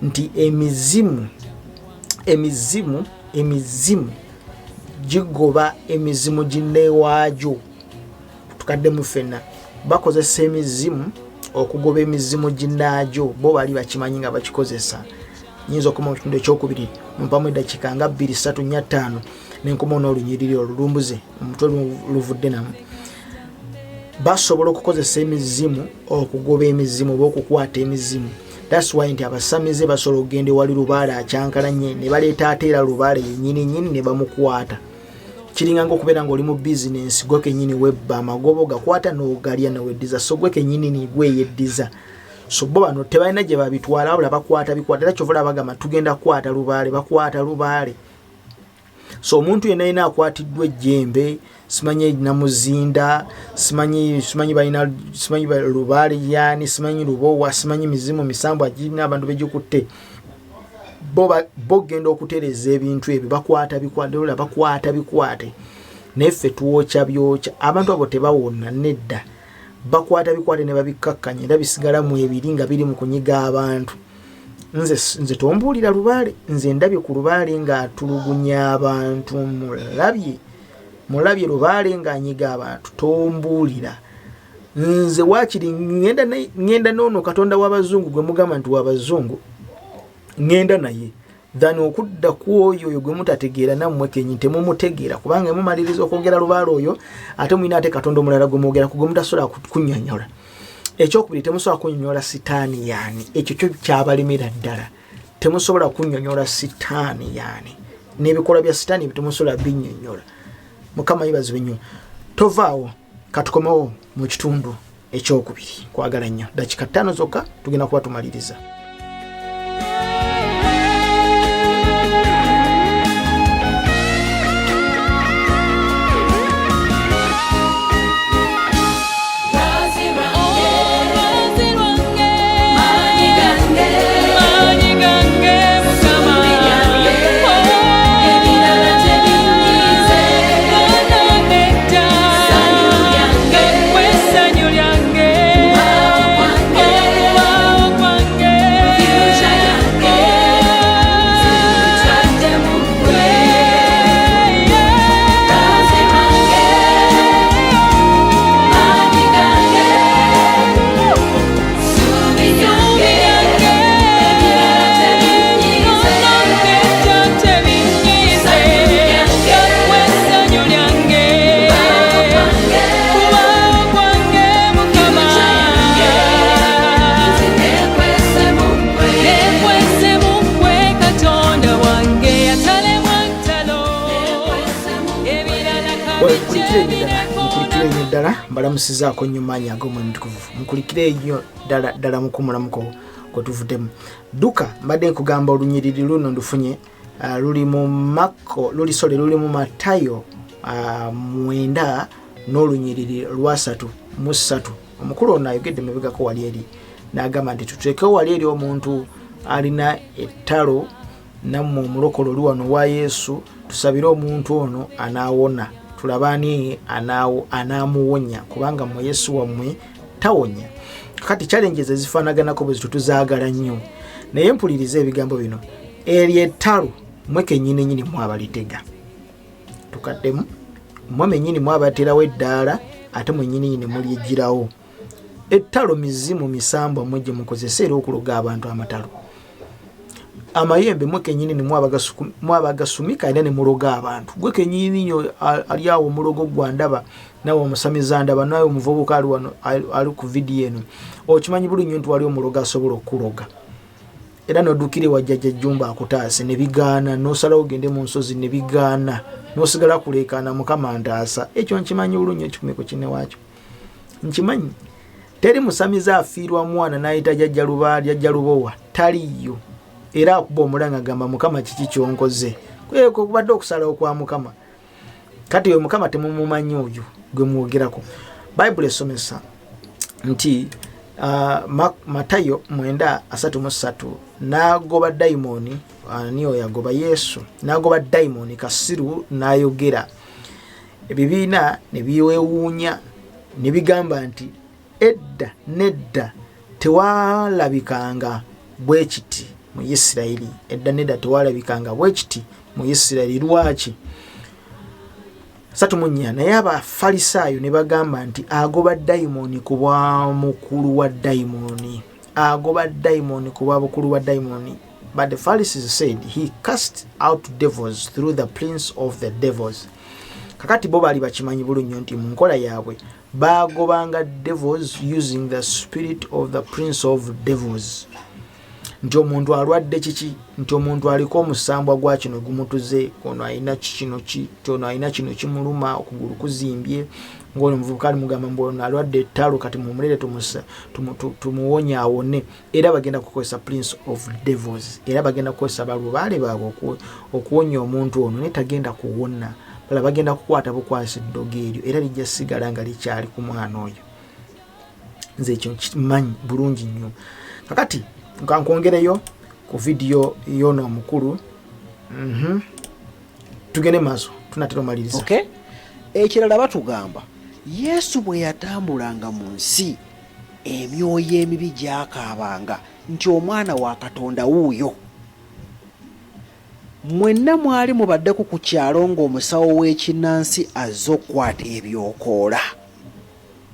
nti emizimu gigoba emizimu ginneewaajo. Tukaddemu ffenna bakozesa emizimu okugoba emizimu ginnaajo, bo bali bakimanyi nga bakikozesa. Nyinza okuma mu kitundu ekyokubiri mpamu eddakiika nga 2, 3, 4, 5 nenkoma n'olunyiriri olulumbuze omutwe luvudde namu. Basobola okukozesa emizimu okugoba emizimu oba okukwata emizimu. That's why nti abasamize basobola okugenda wali lubaale akyankalanye ne baleeta ate era lubaale yennyini ne bamukwata. Kiringa ng'okubeera ng'oli mu bizinensi gwe kennyini webba amagobo gakwata n'ogalya neweddiza, so gwe kennyini ni gweyeddiza. So bo bano tebalina gye babitwala wabula bakwata era kyovula bagamba tugenda kukwata lubaale, bakwata lubaale. So omuntu yenna yina akwatiddwa ejjembe, simanyi namuzinda, simanyi lubaale yani, simanyi lubowa, simanyi mizimu misambu agirina abantu begikutte. Bo genda okutereeza ebintu ebyo bakwata bikwate. Neffe tuwokya byokya. Abantu abo tebawonna nedda. Bakwata bikwate ne babikakkanya era bisigala mu ebiri nga biri mu kunyiga abantu. Nze tombuulira lubaale, nze ndabye ku lubaale ng'atulugunya abantu, mulabye lubaale ng'anyiga abantu, tombuulira. Nze waakiri ngenda Noono Katonda w'Abazungu gwe mugamba nti w'Abazungu, ngenda naye than okudda ku oyo gwe mutategeera nammwe kenyi temumutegeera, kubanga mumaliriza okwogera lubaale oyo ate mulina ate Katonda omulala gwe mwogera ku gwe mutasobola kunnyonnyola. Ekyokubiri temusobola kunnyonnyola sitaani yaani, ekyo kyo kyabalemera ddala. Temusobola kunnyonnyola sitaani yaani, n'ebikolwa bya sitaani temusobola binnyonnyola. Mukama yebazibwe nnyo. Tovaawo katukomewo mu kitundu ekyokubiri. Kwagala nnyo dakiika 5 zokka tugenda kuba tumaliriza. Mbalamusizaako nnyo maanyi ag'omwoyo omutukuvu. Mukulikire nnyo ddala mukumulamuko gwe tuvuddemu. Dduka mbadde nkugamba olunyiriri luno ndufunye luli mu luli mu Matayo 9 n'olunyiriri lwa 3. Omukulu ono ayogedde mabegako wali eri n'agamba nti tuteekewo wali eri omuntu alina ettalo nammwe omulokole oli wano wa Yesu, tusabire omuntu ono anaawona. Tulabani anaamuwonya kubanga mu Yesu wammwe tawonya. Kati challenges ezifaanaganako bwe tuzaagala nnyo. Naye mpuliriza ebigambo bino. Eri ettalo mwe kennyini mwabalitega. Tukaddemu mwe mennyini mwabaterawo eddaala ate mwennyini mulyegirawo. Ettalo mizimu misambo mwe gye mukozesa era okuloga abantu amatalo. Amayembe mwe kennyini mwabagasumika era ne muloga abantu. Gwe kennyini nnyo ali awo mulogo gwandaba nawe Obusamizze ndaba nawe omuvubuka ali wano ali ku vidiyo eno. Okimanyi bulungi nnyo nti wali omuloga asobola okuloga. Era n'oddukire wajjajja Jjumba akutaase ne bigaana, n'osalawo ogende mu nsozi ne bigaana, n'osigala kuleekaana Mukama ntaasa. Ekyo nkimanyi bulungi ekikumiko kinne waakyo. Nkimanyi. Teri Musamizze afiirwa mwana n'ayita jjajja lubaali jjajja lubowa taliyo. era akuba omulanga agamba Mukama kiki kyonkoze kweko kubadde okusalawo kwa Mukama kati oyo Mukama temumumanyi oyo gwe muwogerako. Bible esomesa nti Matayo 9:33 n'agoba dayimoni niyo yagoba Yesu n'agoba dayimoni kasiru n'ayogera ebibiina ne biwewuunya ne bigamba nti edda nedda tewalabikanga bwe kiti mu Isirayiri, edda nedda tewalabikanga bwe kiti mu Isirayiri. Lwaki? 3 naye Abafalisaayo ne bagamba nti agoba dayimoni kuba mukulu wa dayimoni, agoba dayimoni kuba bukulu wa dayimoni. But the Pharisees said he cast out devils through the prince of the devils. Kakati bo bali bakimanyi bulungi nti mu nkola yaabwe bagobanga devils using the spirit of the prince of devils. Nti omuntu alwadde kiki, nti omuntu aliko omusambwa gwa kino gumutuze, ono alina kino ki, ono alina kino kimuluma, okugulu kuzimbye, ng'ono omuvubuka ali mugamba mbu ono alwadde ettalo kati mumulere tumuwonya awone. Era bagenda kukozesa prince of devils, era bagenda kukozesa balubaale baabwe okuwonya omuntu ono, ne tagenda kuwona. Bala bagenda kukwata bukwasi eddogo eryo era lijja sigala nga likyali ku mwana oyo. Nze ekyo kimanyi bulungi nnyo. Kakati nkankwongereyo ku video y'ono omukulu. Tugende maaso tunatera omaliriza. Okay. Ekirala batugamba Yesu bwe yatambulanga mu nsi emyoyo emibi gyakaabanga nti omwana wa Katonda wuuyo. Mwenna mwali mubaddeko ku kyalo ng'omusawo w'ekinnansi azze okukwata ebyokoola.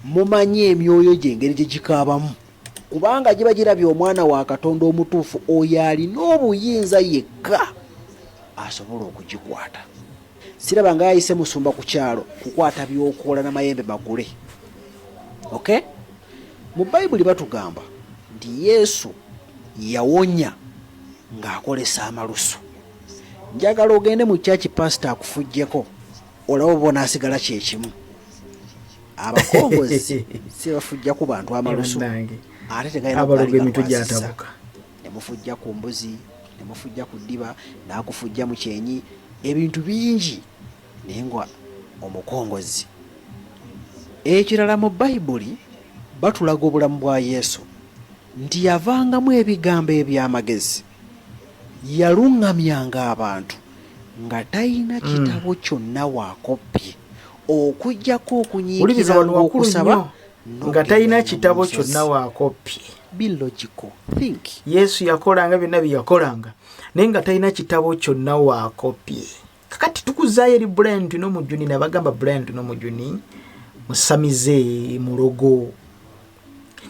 Mumanyi emyoyo gye engeri gye gikaabamu, kubanga giba girabye omwana wa Katonda omutuufu oyo alina obuyinza yekka asobola okugikwata. Siraba nga yayise musumba ku kyalo kukwata byokoola n'amayembe magule. Okay? Mu Bayibuli batugamba nti Yesu yawonya ng'akolesa amalusu. Njagala ogende mu church pastor akufujjeko olaba bona asigala kyekimu. Abakongozi si bafujja ku bantu amalusu ate tegayina abaloga emitwe gyatabuka, ne mufujja ku mbuzi, ne mufujja ku ddiba, n'akufujja mu kyenyi, ebintu bingi naye nga omukongozi. Ekirala mu Bayibuli batulaga obulamu bwa Yesu nti yavangamu ebigambo eby'amagezi, yalungamyanga abantu nga talina kitabo kyonna waakopye okujjako okunyiikiranga okusaba nga talina kitabo kyonna waakopye. Be logical, think. Yesu yakolanga byonna bye yakolanga naye nga talina kitabo kyonna waakopye. Kakati tukuzaayo eri Brent n'omujuni, nabagamba Brent n'omujuni Obusamizze mulogo.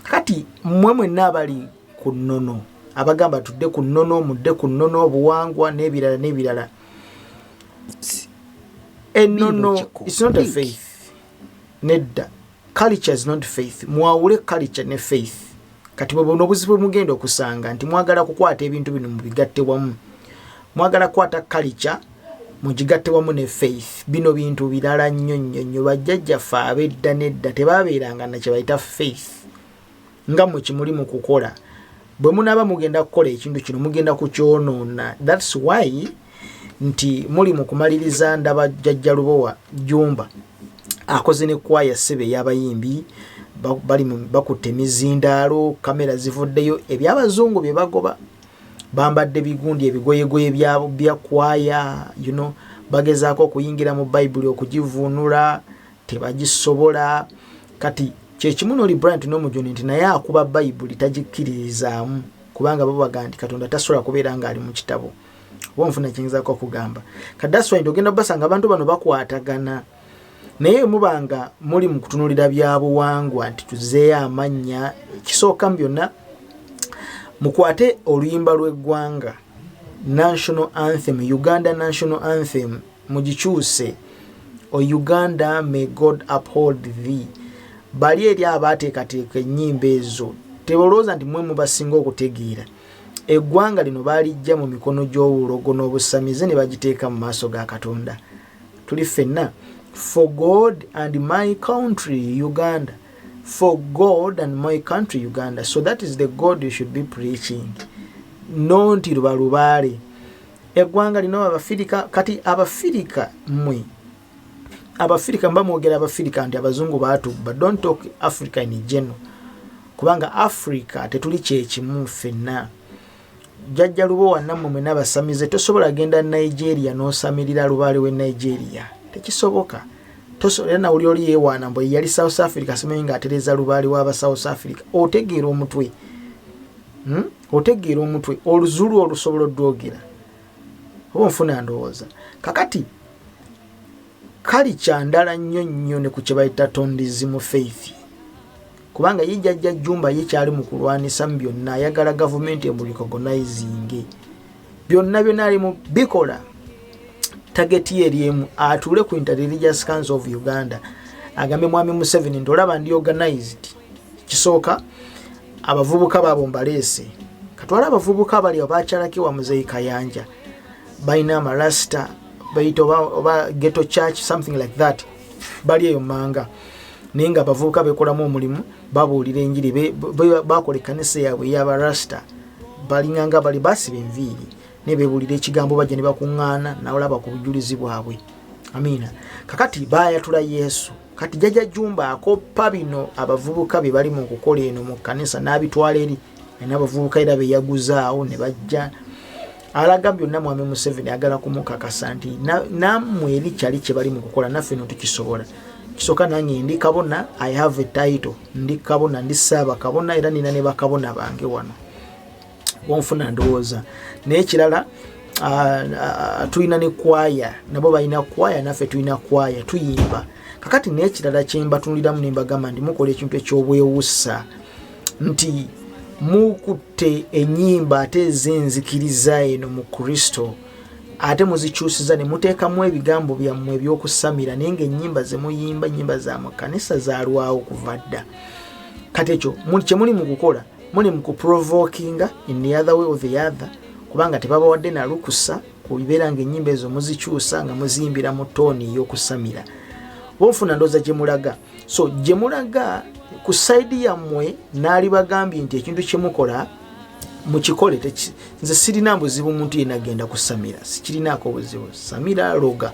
Kakati mmwe mwenna abali ku Noono abagamba tudde ku Noono, mudde ku Noono, obuwangwa n'ebirala n'ebirala. Noono is not a faith. Nedda. Culture is not faith. Mwawule culture ne faith. Kati bono obuzibu mugenda okusanga nti mwagala kukwata ebintu bino mubigatte wamu. Mwagala kukwata culture mugigatte wamu ne faith. Bino bintu birala nnyo nnyo. Bajjajjaffe ab'edda nedda tebabeeranga na kye bayita faith. Nga mwe kimuli mu kukola. Bwe munaba mugenda kukola ekintu kino mugenda kukyonoona. That's why nti muli mu kumaliriza ndaba Jjajja Lubowa Jumba akoze ne kwaya ssebe y'abayimbi bali bakutte emizindaalo, kamera zivuddeyo, ebyabazungu bye bagoba, bambadde bigundi ebigoyegoye bya kwaya, bagezaako okuyingira mu Bayibuli okugivuunula, tebagisobola. Kati kyekimu n'oli Bryant n'omujuni nti naye akuba Bayibuli tagikkiririzaamu kubanga bo bagamba nti Katonda tasobola kubeera ng'ali mu kitabo. Wonfuna kiyinzaako okugamba. That's why ndogenda basanga abantu bano bakwatagana. Naye mubanga muli mu kutunulira bya buwangwa nti tuzeeyo amannya, kisooka byonna mukwate oluyimba lw'eggwanga, national anthem, Uganda national anthem, mugikyuse, o Uganda may God uphold thee. Bali eri abaateekateeka ennyimba ezo tebolooza nti mwe mubasinga okutegeera. Eggwanga lino balijja mu mikono gy'obulogo n'Obusamizze ne bagiteeka mu maaso ga Katonda. Tuli ffenna. For God and my country, Uganda. For God and my country, Uganda. So that is the God you should be preaching. nonti lubalubaale eggwanga lino Abafirika. Kati Abafirika mmwe Abafirika mbamwogera Abafirika nti abazungu batubba. Don't talk Africa in general, kubanga Africa tetuli kyekimu ffenna. Jjajja Lubowa nammwe mwe n'abasamize tosobola genda Nigeria n'osamirira lubaale we Nigeria, tekisoboka. Tosobola na oli yeewaana mbu yali South Africa simanyi ng'atereza lubaale w'aba South Africa. Otegeera omutwe, otegeera omutwe, oluzulu olusobola oddwogera oba nfuna ndowooza. Kakati kali kyandala nnyo ne ku kye bayita tondizimu faith, kubanga ye Jjajja Jumba ye kyali mu kulwanisa mu byonna, ayagala gavumenti emulicogonizing byonna ali mu bikola. Tageti eri emu, atuule ku Inter-Religious Council of Uganda agambe Mwami Museveni ndolaba ndi organized. Kisooka abavubuka baabo mbaleese, katwala abavubuka bali abakyalaki wa Muzeeyi Kayanja balina amarasta bayita oba ghetto church something like that, bali eyo manga naye nga abavubuka bekolamu omulimu babuulira enjiri bakola ekkanisa yaabwe ey'abarasta balinganga bali basiba enviiri ne bebuulira ekigambo bajja ne bakuŋŋaana nawolaba ku bujulizi bwabwe. Amiina. Kakati baayatula Yesu. Kati Jjajja Jumba akoppa bino abavubuka be bali mu kukola eno mu kkanisa n'abitwala eri n'abavubuka era be yaguzaawo ne bajja. Alaga byonna Mwami Museveni agala kumukakasa nti nammwe eri kyali kye bali mu kukola naffe no tukisobola. Kisooka nange ndi kabona, I have a title, ndi kabona, ndi saaba kabona era nina ne bakabona bange wano. Wonfuna ndowooza. Naye kirala tulina ne kwaya, nabo balina kwaya, naffe tulina kwaya, tuyimba. Kakati naye kirala kye mbatunuliramu ne mbagamba ndi mukola ekintu eky'obwewussa nti mukutte ennyimba ate ez'enzikiriza eno mu Kristo ate muzikyusiza ne muteekamu ebigambo byammwe eby'okusamira naye ng'ennyimba ze muyimba nnyimba za mu kkanisa zaalwawo kuva dda. Kati ekyo kye muli mu kukola muli mu kuprovokinga in the other way or the other, kubanga tebabawadde na lukusa kubibeera ng'ennyimba ezo muzikyusa nga muziyimbira mu tooni ey'okusamira. Bonfuna ndooza gye mulaga. So gye mulaga ku saidi yammwe naali bagambye nti ekintu kye mukola mukikole. Nze sirina buzibu muntu yenna agenda kusamira, sikirinaako buzibu. Samira loga,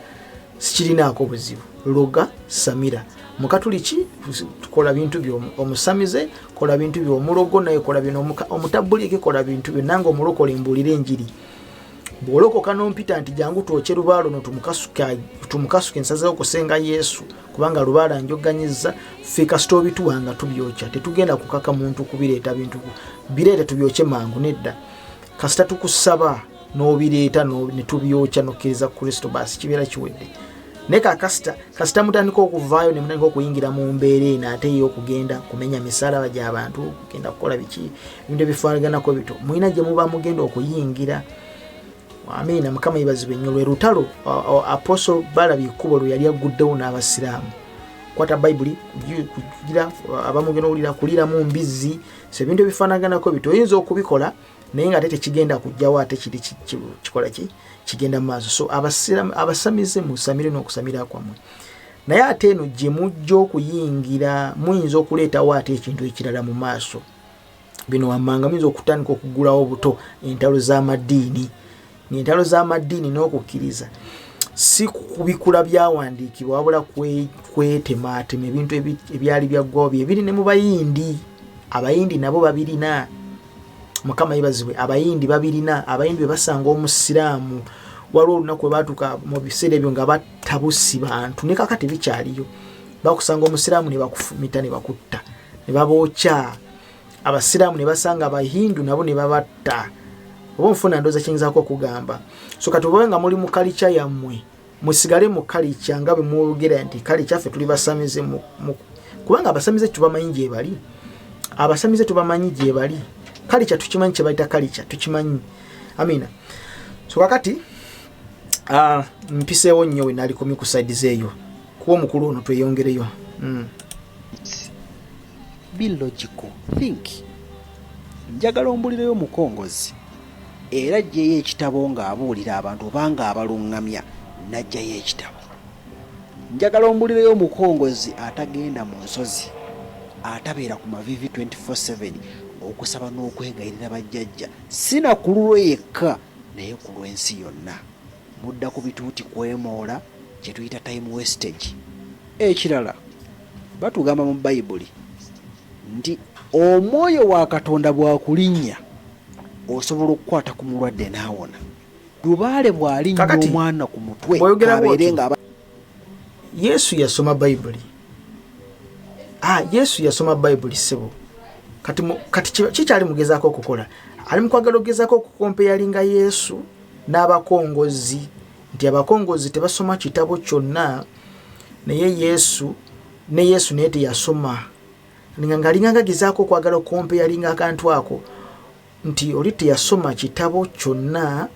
sikirinaako buzibu. Loga samira. Mukatuliki tukola bintu byo omusamize, kola bintu byo omulogo naye kola bino omutabbulike kola bintu byo nange omulokole mbuulira enjiri. Bw'olokoka n'ompita nti jangu twokye lubaalo no tumukasuke nsazeewo okusenga Yesu kubanga lubaala njoganyizza ffe kasita obituwanga tubyokya tetugenda kukaka muntu kubireeta bintu bireete tubyokye mangu nedda kasita tukusaba n'obireeta ne tubyokya nokkiriza Kristo baasi kibeera kiwedde. Naye kasita mutandika okuvaayo ne mutandika okuyingira mu mbeera eno ate ey'okugenda kumenya misalaba gy'abantu kugenda kukola biki ebintu ebifaanaganako bito mulina gye muba mugenda okuyingira. Amiina. Mukama yebazibwe nnyo. Lwe lutalo Apostle balabye ekkubo lwe yali aguddewo n'abasiraamu. Kwata Bayibuli kugira abamugenda owulira kuliramu mbizzi ebintu ebifaanaganako bito oyinza okubikola naye nga ate tekigenda kujjawo ate kiri kikola kigenda mu maaso. So abasamize musamire n'okusamira kwammwe naye ate eno gye mujja okuyingira muyinza okuleetawo ate ekintu ekirala mu maaso. Bino wammanga muyinza okutandika okugulawo buto entalo z'amaddiini. N'entalo z'amaddiini n'okukkiriza si kubikula byawandiikibwa wabula kwetemaatema ebintu ebyali byaggwawo byebiri ne mu bayindi. Abayindi nabo babirina. Mukama yebazibwe. Abayindi babirina. Abayindi bwe basanga omusiraamu waliwo olunaku lwe baatuuka mu biseera ebyo nga batabusi bantu ne kakati bikyaliyo. Bakusanga omusiraamu ne bakufumita ne bakutta ne babookya. Abasiraamu ne basanga abahindu nabo ne babatta. Oba nfuna ndooza kiyinzaako okugamba. So kati obawe nga muli mu kalica yammwe musigale mu kalica nga bwe mwogera nti kalica ffe tuli basamize kubanga abasamize tubamanyi gye bali. Abasamize tubamanyi gye bali. Kalica tukimanyi kye bayita kalica tukimanyi. Amiina. So kakati mpiseewo nnyo we naali komi ku side zeeyo kuba omukulu ono tweyongereyo. Be logical. Think. Njagala ombulireyo omukongozi era ajjeyo ekitabo ng'abuulira abantu obanga abaluŋŋamya n'ajjayo ekitabo. Njagala ombulireyo omukongozi atagenda mu nsozi atabeera ku mavivi 24/7 okusaba n'okwegayirira bajjajja sina ku lulwe yekka naye ku lw'ensi yonna. Mudda ku bituuti kwemoola kye tuyita time wastage. Ekirala batugamba mu Bayibuli nti omwoyo wa Katonda bwakulinnya osobola okukwata ku mulwadde n'awona. Lubaale bw'alinnya omwana ku mutwe abeere nga Yesu yasoma Bayibuli. Yesu yasoma Bayibuli sebo. Kati kikyali mugezaako okukola. Ali mu kwagala okugezaako okukompeyalinga Yesu n'abakongozi. Nti abakongozi tebasoma kitabo kyonna naye Yesu naye teyasoma. Ngalinga gezaako okwagala okukompeyalinga akantu ako nti oli teyasoma kitabo kyonna.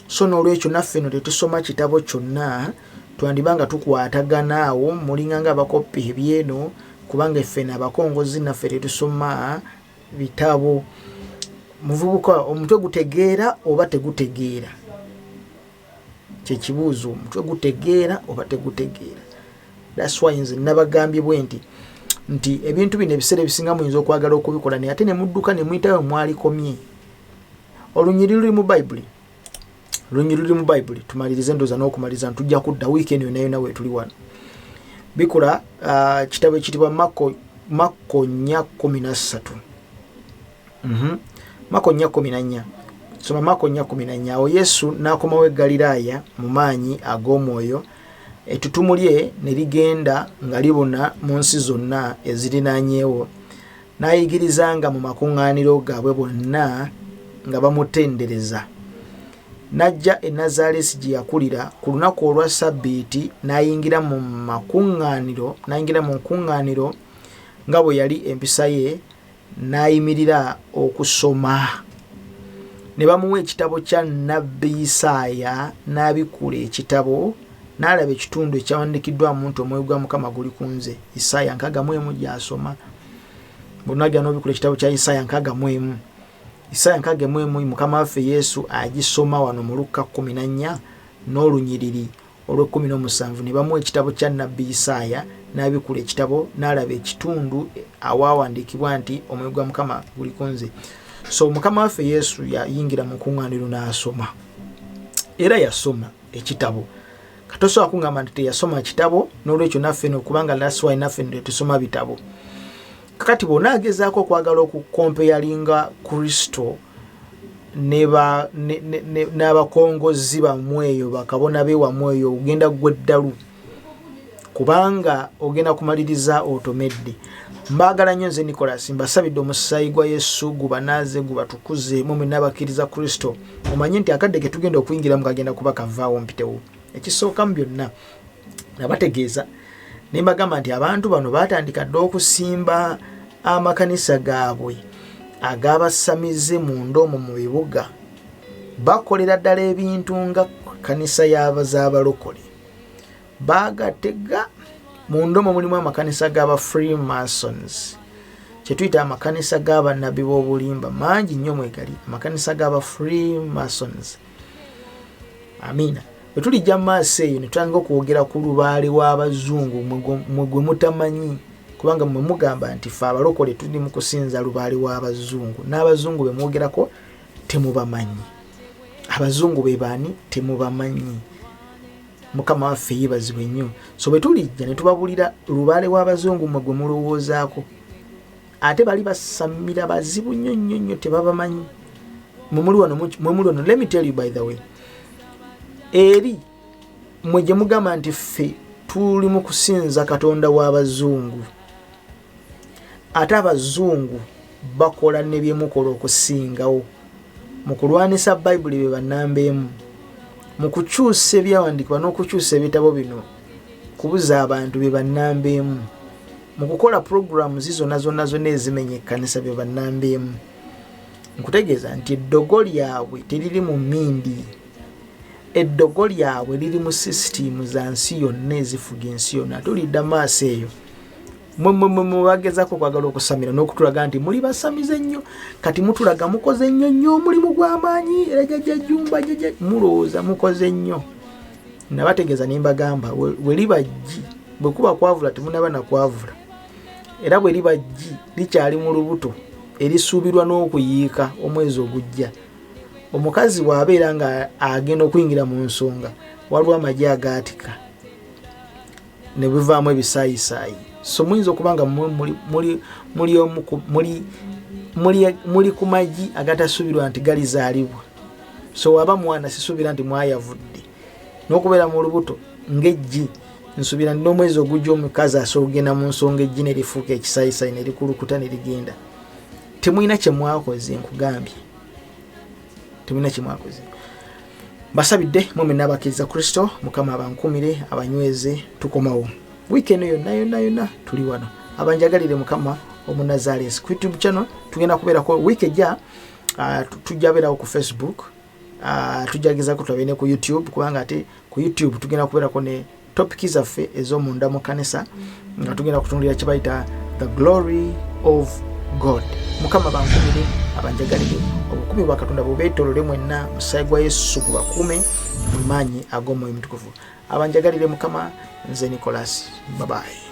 So n'olwekyo naffe no tetusoma kitabo kyonna. Twandibanga tukwatagana awo mulinganga abakopi ebyeno kubanga ffe n'abakongozi naffe tetusoma bitabo. Muvubuka omutwe gutegeera oba tegutegeera? Kye kibuuzo, omutwe gutegeera oba tegutegeera? That's why nze nabagambye bwe nti ebintu bino ebiseera ebisinga muyinza okwagala okubikola naye ate ne mudduka ne muyitayo mwalikomye. Olunyiri luli mu Bayibuli. Lunyiriri mu Bayibuli tumalirize ndoza n'okumaliza ntujja kudda weekend yonna yonna we tuli wano. Bikola kitabo ekitibwa Mako 4:13. Mako 4:14. Soma Mako 4:14. Awo Yesu n'akomawo e Galiraaya mu maanyi ag'omwoyo, ettutumu lye ne ligenda nga libuna mu nsi zonna ezirinaanyeewo, n'ayigirizanga mu makuŋŋaaniro gaabwe bonna nga bamutendereza. Najja e Nazaalesi gye yakulira ku lunaku olwa Ssabbiiti n'ayingira mu nkuŋŋaaniro nga bwe yali empisa ye, n'ayimirira okusoma. Ne bamuwa ekitabo kya nnabbi Isaaya n'abikula ekitabo, n'alaba ekitundu ekyawandiikiddwamu nti omwoyo gwa Mukama guli ku nze. Isaaya 61 gy'asoma. Bw'onajja n'obikula ekitabo kya Isaaya 61. Isaaya 61 Mukama waffe Yesu agisoma wano mu Luka 14 n'olunyiriri olw'17. Ne bamuwa ekitabo kya nnabbi Isaaya n'abikula ekitabo, n'alaba ekitundu awawandiikibwa nti omwoyo gwa Mukama guli ku nze. So Mukama waffe Yesu yayingira mu nkuŋŋaaniro n'asoma. Era yasoma ekitabo. Katosobola kungamba nti teyasoma kitabo, n'olwekyo naffe kubanga that's why naffe tusoma bitabo. Kakati bw'ona agezaako okwagala okukompeyalinga Kristo n'abakongozi bamweyo bakabona be wamweyo, ogenda gwe ddalu kubanga ogenda kumaliriza otomedde. Mbagala nnyo nze Nicholas, mbasabidde omusaayi gwa Yesu gubanaaze gubatukuze mwe n'abakkiriza Kristo. Omanye nti akadde ke tugenda okuyingiramu kagenda kuba kavaawo mpitewo. Ekisooka mu byonna nabategeeza ne mbagamba nti abantu bano batandika dda okusimba amakanisa gaabwe ag'Obusamizze mu ndomo mu bibuga. Bakolera ddala ebintu nga kanisa z'abalokole. Bagatega mu ndomo mulimu amakanisa g'aba Freemasons, kye tuyita amakanisa g'abannabbi b'obulimba mangi nnyo mwegali, amakanisa g'aba Freemasons. Amina. Bwe tulijja mu maaso eyo ne tutandika okwogera ku lubaale w'Abazungu mwe gwe mutamanyi, kubanga mwe mugamba nti ffe abalokole tuli mu kusinza lubaale w'Abazungu. N'Abazungu be mwogerako temubamanyi. Abazungu be baani temubamanyi. Mukama waffe yeebazibwe nnyo. So bwe tulijja ne tubabulira lubaale w'Abazungu mwe gwe mulowoozaako, ate bali basamira bazibu nnyo nnyo nnyo, tebabamanyi. Mwe muli wano, let me tell you by the way, eri mwe gye mugamba nti ffe tuli mu kusinza Katonda w'Abazungu, ate Abazungu bakola ne bye mukola okusingawo mu kulwanisa Bayibuli be bannambeemu, mu kukyusa ebyawandiikibwa n'okukyusa ebitabo bino kubuza abantu be bannambeemu, mu kukola programs zonna ezimenya ekkanisa be bannambeemu. Nkutegeeza nti eddogo lyabwe teriri mu mmindi, eddogo lyabwe liri mu sisitimu za nsi yonna ezifuga ensi yonna. Tulidda maaso eyo mwe bagezaako okwagala okusamira n'okutulaga nti muli basamize nnyo, kati mutulaga mukoze nnyo nnyo omulimu gw'amaanyi, era jjajjajjumba mulowooza mukoze nnyo. Nabategeeza ne mbagamba we liba ggi, bwe kuba kwavula temunaba na kwavula, era bwe liba ggi likyali mu lubuto erisuubirwa n'okuyiika omwezi ogujja. Omukazi bw'abeera nga agenda okuyingira mu nsonga, waliwo amagye agaatika ne bivaamu ebisaayisaayi. So muyinza okuba nga muli ku magi agatasuubirwa nti galizaalibwa. So waba mwana sisuubira nti mwayavudde n'okubeera mu lubuto ng'eggi, nsuubira nti n'omwezi ogujja omukazi asobola okugenda mu nsonga eggi ne lifuuka ekisaayisaayi ne likulukuta ne ligenda. Temulina kye mwakoze, nkugambye temulina kye mwakoze. Basabidde mwenna abakkiriza Kristo, Mukama abankumire abanyweze, tukomawo. Weekend yonna tuli wano. Abanjagalire Mukama Omunazaalesi ku YouTube channel tugenda kubeerako week ejja. Tujja beerawo ku Facebook, tujagezako tulabe ku YouTube, kubanga ate ku YouTube tugenda kubeerako ne topic zaffe ez'omunda mu kanisa nga tugenda kutunulira kye bayita the glory of God. Mukama bankumire abanjagalire, obukumi bwa Katonda bubeetoolole mwenna, musaayi gwa Yesu gubakuume mu maanyi ag'Omwoyo Mutukuvu. Abanjagalire Mukama, nze Nicholas. Bye bye.